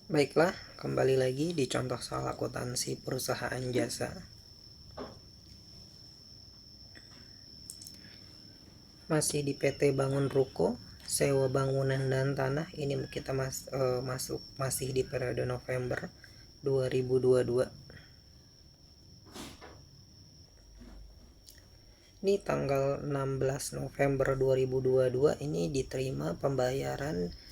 Baiklah, kembali lagi di contoh soal akuntansi perusahaan jasa. Masih di PT Bangun Ruko, sewa bangunan dan tanah. Ini kita masuk masih di periode November 2022. Ini tanggal 16 November 2022 ini diterima pembayaran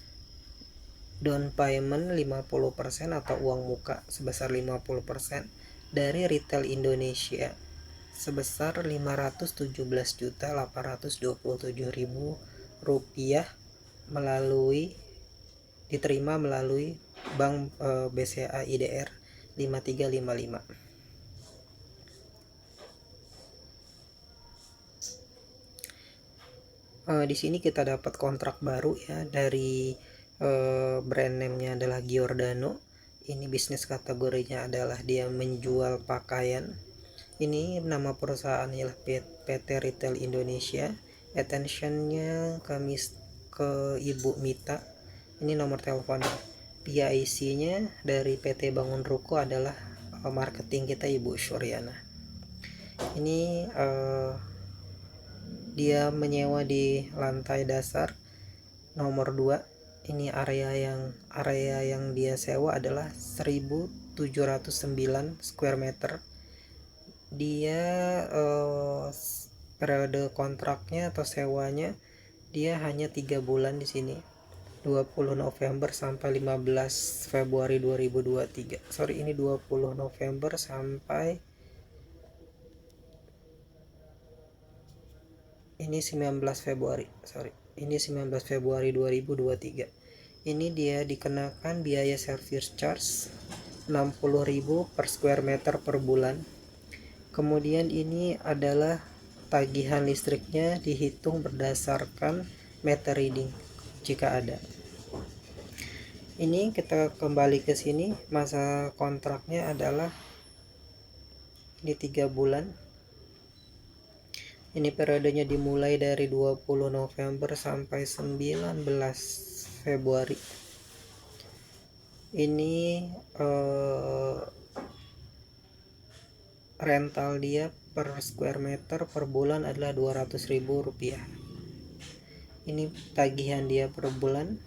down payment 50% atau uang muka sebesar 50% dari Retail Indonesia sebesar Rp517.827.000 diterima melalui Bank BCA IDR 5355. Di sini kita dapat kontrak baru ya dari brand name-nya adalah Giordano. Ini bisnis kategorinya adalah dia menjual pakaian. Ini nama perusahaannya adalah PT Retail Indonesia. Attentionnya ke Ibu Mita. Ini nomor teleponnya. PIC-nya dari PT Bangun Ruko adalah marketing kita Ibu Suryana. Ini dia menyewa di lantai dasar nomor 2. Ini area yang dia sewa adalah 1709 square meter. Dia periode kontraknya atau sewanya dia hanya 3 bulan di sini. 20 November sampai 15 Februari 2023. Ini 20 November sampai ini 19 Februari. Ini 19 Februari 2023. Ini dia dikenakan biaya service charge 60.000 per square meter per bulan. Kemudian ini adalah tagihan listriknya dihitung berdasarkan meter reading jika ada. Ini kita kembali ke sini, masa kontraknya adalah di 3 bulan. Ini periodenya dimulai dari 20 November sampai 19 Februari. Ini rental dia per square meter per bulan adalah Rp200.000. Ini tagihan dia per bulan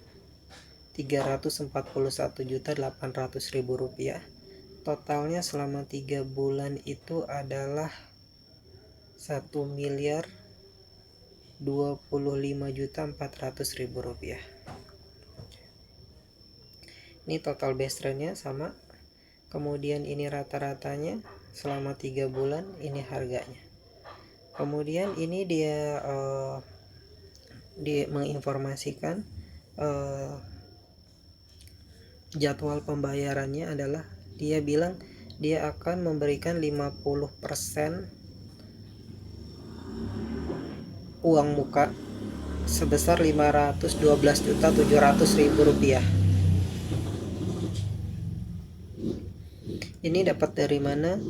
Rp341.800.000. Totalnya selama 3 bulan itu adalah Rp1.025.400.000. Ini total base rate-nya sama. Kemudian ini rata-ratanya selama 3 bulan, ini harganya. Kemudian ini dia menginformasikan jadwal pembayarannya adalah dia bilang dia akan memberikan 50% uang muka sebesar Rp512.700.000. Ini dapat dari mana?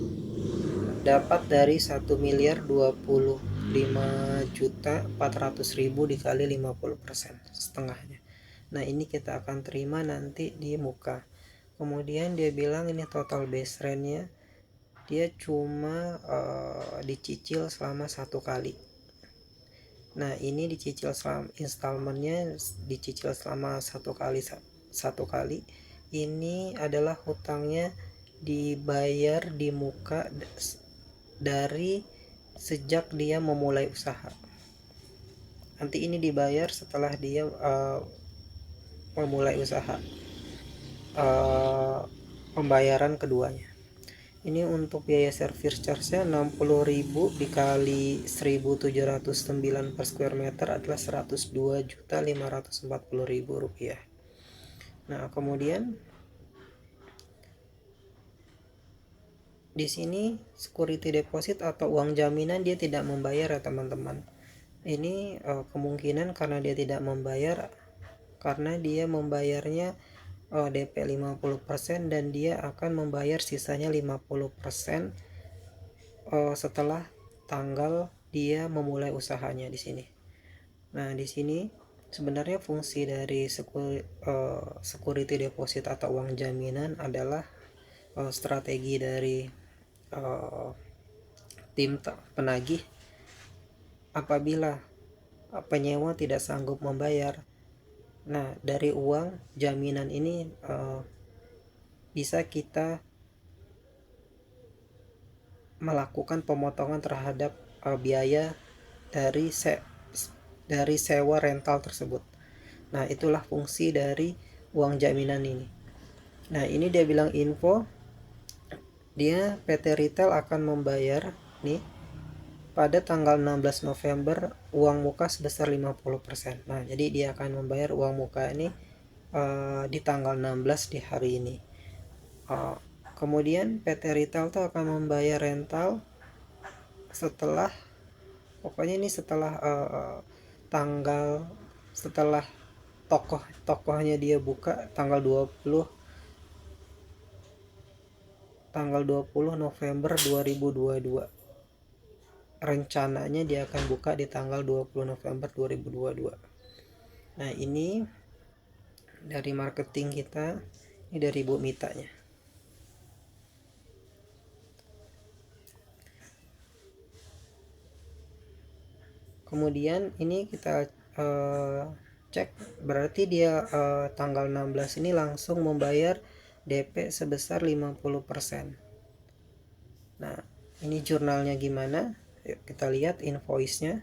Dapat dari 1.025.400.000 dikali 50%, setengahnya. Nah, ini kita akan terima nanti di muka. Kemudian dia bilang ini total base rent-nya dia cuma dicicil selama 1 kali. Nah, ini dicicil selama installmentnya dicicil selama 1 kali. Ini adalah hutangnya dibayar di muka dari sejak dia memulai usaha. Nanti ini dibayar setelah dia memulai usaha, pembayaran keduanya. Ini untuk biaya service charge-nya 60.000 dikali 1.709 per square meter adalah Rp102.540.000. Nah, kemudian di sini security deposit atau uang jaminan dia tidak membayar ya teman-teman. Ini kemungkinan karena dia tidak membayar karena dia membayarnya DP 50% dan dia akan membayar sisanya 50% setelah tanggal dia memulai usahanya di sini. Nah, di sini Sebenarnya fungsi dari security deposit atau uang jaminan adalah strategi dari uh, tim penagih apabila penyewa tidak sanggup membayar. Nah, dari uang jaminan ini bisa kita melakukan pemotongan terhadap biaya dari sewa rental tersebut. Nah, itulah fungsi dari uang jaminan ini. Nah, ini dia bilang info, dia PT Retail akan membayar nih pada tanggal 16 November uang muka sebesar 50%. Nah, jadi dia akan membayar uang muka ini di tanggal 16 di hari ini. Kemudian PT Retail tuh akan membayar rental setelah, pokoknya ini setelah tanggal setelah tokohnya dia buka tanggal 20 November 2022. Rencananya dia akan buka di tanggal 20 November 2022. Nah, ini dari marketing kita, ini dari Bu Mitanya. Kemudian ini kita cek, berarti dia tanggal 16 ini langsung membayar DP sebesar 50%. Nah, ini jurnalnya gimana? Yuk kita lihat invoice-nya.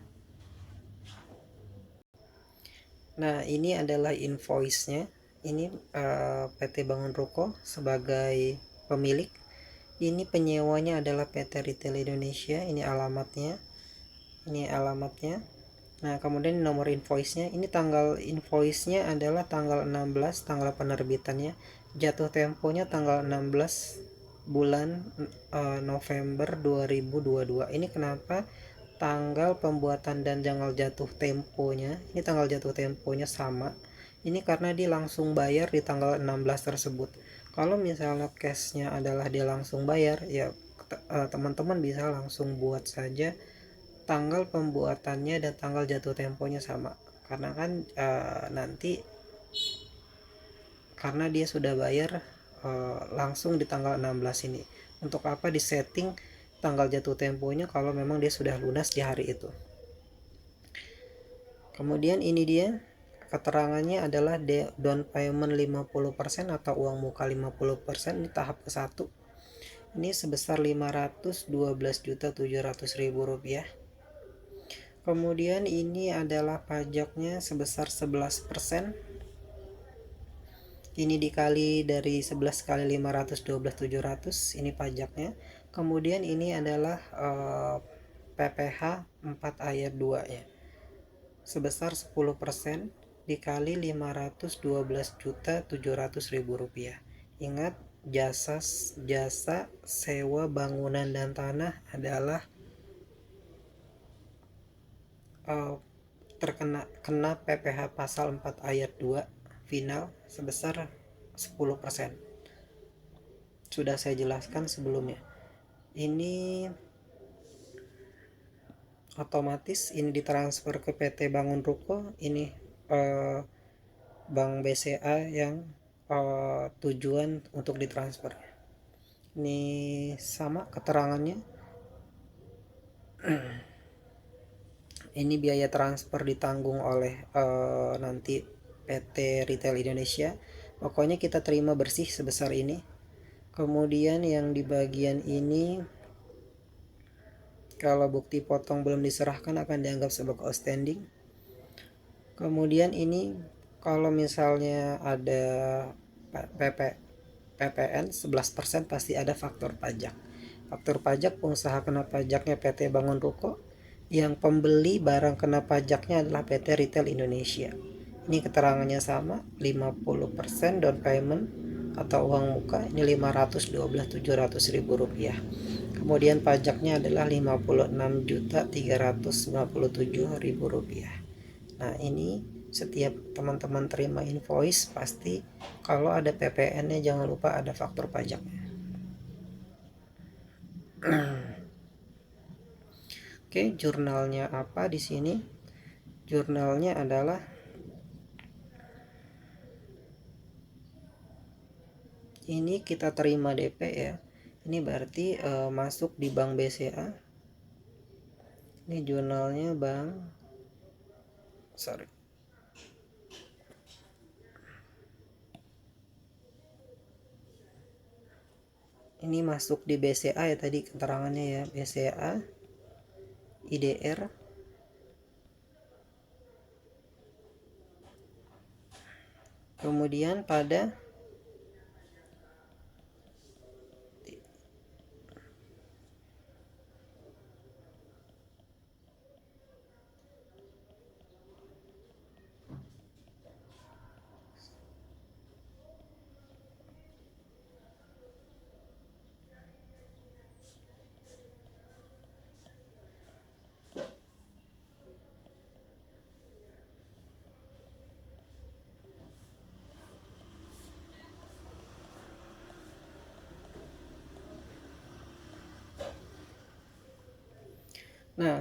Nah, ini adalah invoice-nya. Ini PT Bangun Ruko sebagai pemilik. Ini penyewanya adalah PT Retail Indonesia. Ini alamatnya. Nah, kemudian nomor invoice-nya. Ini tanggal invoice-nya adalah tanggal 16, tanggal penerbitannya. Jatuh temponya tanggal 16 bulan November 2022. Ini kenapa tanggal pembuatan dan tanggal jatuh temponya, ini tanggal jatuh temponya sama. Ini karena dia langsung bayar di tanggal 16 tersebut. Kalau misalnya cashnya adalah dia langsung bayar, ya teman-teman bisa langsung buat saja tanggal pembuatannya dan tanggal jatuh temponya sama. Karena kan nanti karena dia sudah bayar langsung di tanggal 16 ini. Untuk apa disetting tanggal jatuh temponya kalau memang dia sudah lunas di hari itu. Kemudian ini dia keterangannya adalah down payment 50% atau uang muka 50%. Ini tahap ke-1. Ini sebesar Rp512.700.000. Kemudian ini adalah pajaknya sebesar 11%. Ini dikali dari 11 kali 512.700, ini pajaknya. Kemudian ini adalah PPh 4 ayat 2 ya, sebesar 10% dikali 512.700.000 rupiah. Ingat, jasa sewa bangunan dan tanah adalah kena PPh pasal 4 ayat 2 final sebesar 10%. Sudah saya jelaskan sebelumnya. Ini otomatis ini ditransfer ke PT Bangun Ruko. Ini Bank BCA yang tujuan untuk ditransfer. Ini sama keterangannya. Ini biaya transfer ditanggung oleh nanti PT Retail Indonesia. Pokoknya kita terima bersih sebesar ini. Kemudian yang di bagian ini, kalau bukti potong belum diserahkan akan dianggap sebagai outstanding. Kemudian ini kalau misalnya ada PPN 11% pasti ada faktor pajak. Faktor pajak pengusaha kena pajaknya PT Bangun Ruko. Yang pembeli barang kena pajaknya adalah PT Retail Indonesia. Ini keterangannya sama, 50% down payment atau uang muka, ini Rp512.700.000. Kemudian pajaknya adalah Rp56.397.000. Nah, ini setiap teman-teman terima invoice pasti kalau ada PPN-nya jangan lupa ada faktor pajaknya. Oke, jurnalnya apa di sini? Jurnalnya adalah ini kita terima DP ya. Ini berarti masuk di Bank BCA. Ini jurnalnya ini masuk di BCA ya, tadi keterangannya ya, BCA IDR. Kemudian pada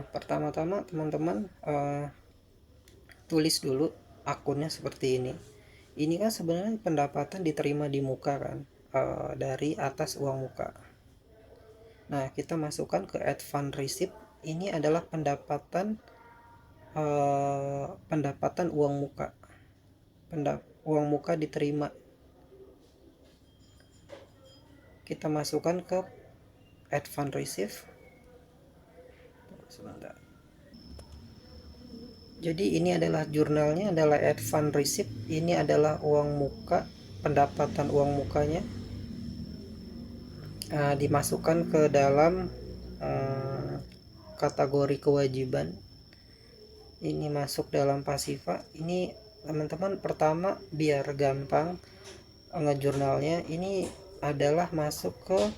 pertama-tama teman-teman tulis dulu akunnya seperti ini. Ini kan sebenarnya pendapatan diterima di muka kan, dari atas uang muka. Nah, kita masukkan ke add fund receipt. Ini adalah pendapatan uang muka. Uang muka diterima. Kita masukkan ke add fund receipt. Sebentar. Jadi ini adalah jurnalnya, adalah add fund receipt. Ini adalah uang muka, pendapatan uang mukanya. Dimasukkan ke dalam kategori kewajiban. Ini masuk dalam pasifa. Ini teman-teman pertama biar gampang ngejurnalnya, ini adalah masuk ke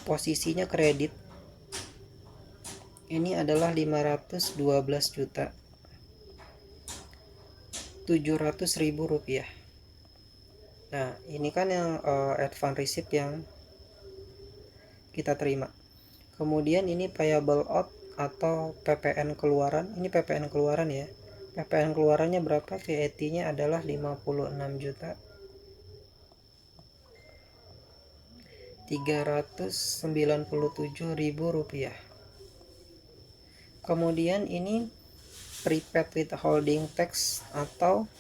posisinya kredit. Ini adalah 512.700.000 rupiah. Nah, ini kan yang advance receipt yang kita terima. Kemudian ini payable out atau PPN keluaran. Ini PPN keluaran ya. PPN keluarannya berapa? VAT-nya adalah 56.397.000 rupiah. Kemudian ini prepaid withholding tax atau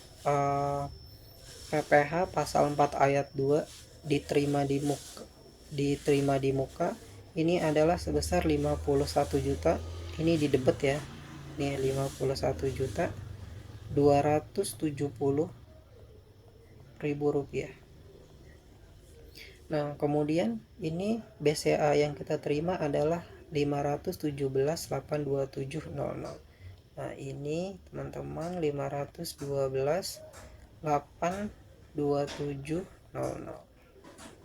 PPh pasal 4 ayat 2 diterima di muka. Ini adalah sebesar 51 juta. Ini di debit ya. Ini 51.270.000 rupiah. Nah, kemudian ini BCA yang kita terima adalah 517.827.00. Nah, ini teman-teman 517.827.00.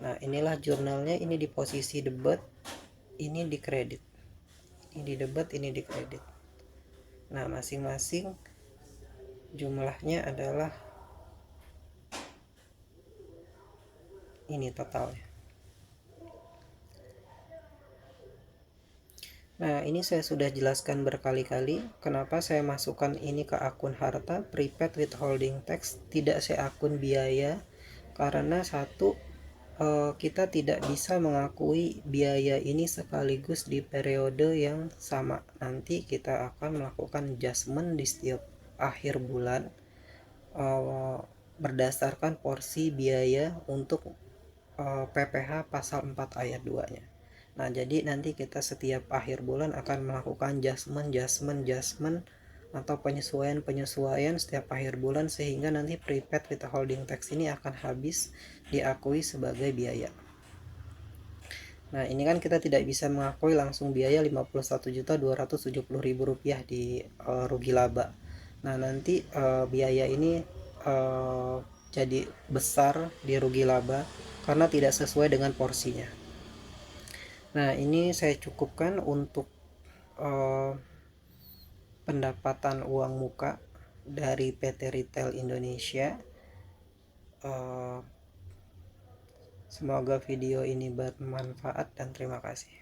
Nah, inilah jurnalnya. Ini di posisi debit, ini di kredit. Ini di debit, ini di kredit. Nah, masing-masing jumlahnya adalah ini totalnya. Nah, ini saya sudah jelaskan berkali-kali kenapa saya masukkan ini ke akun harta prepaid withholding tax, tidak saya akun biaya. Karena satu, kita tidak bisa mengakui biaya ini sekaligus di periode yang sama. Nanti kita akan melakukan adjustment di setiap akhir bulan berdasarkan porsi biaya untuk PPh pasal 4 ayat 2-nya. Nah, jadi nanti kita setiap akhir bulan akan melakukan adjustment atau penyesuaian setiap akhir bulan, sehingga nanti prepaid withholding tax ini akan habis diakui sebagai biaya. Nah, ini kan kita tidak bisa mengakui langsung biaya 51.270.000 rupiah di rugi laba. Nah, nanti biaya ini jadi besar di rugi laba karena tidak sesuai dengan porsinya. Nah, ini saya cukupkan untuk pendapatan uang muka dari PT Retail Indonesia. Semoga video ini bermanfaat dan terima kasih.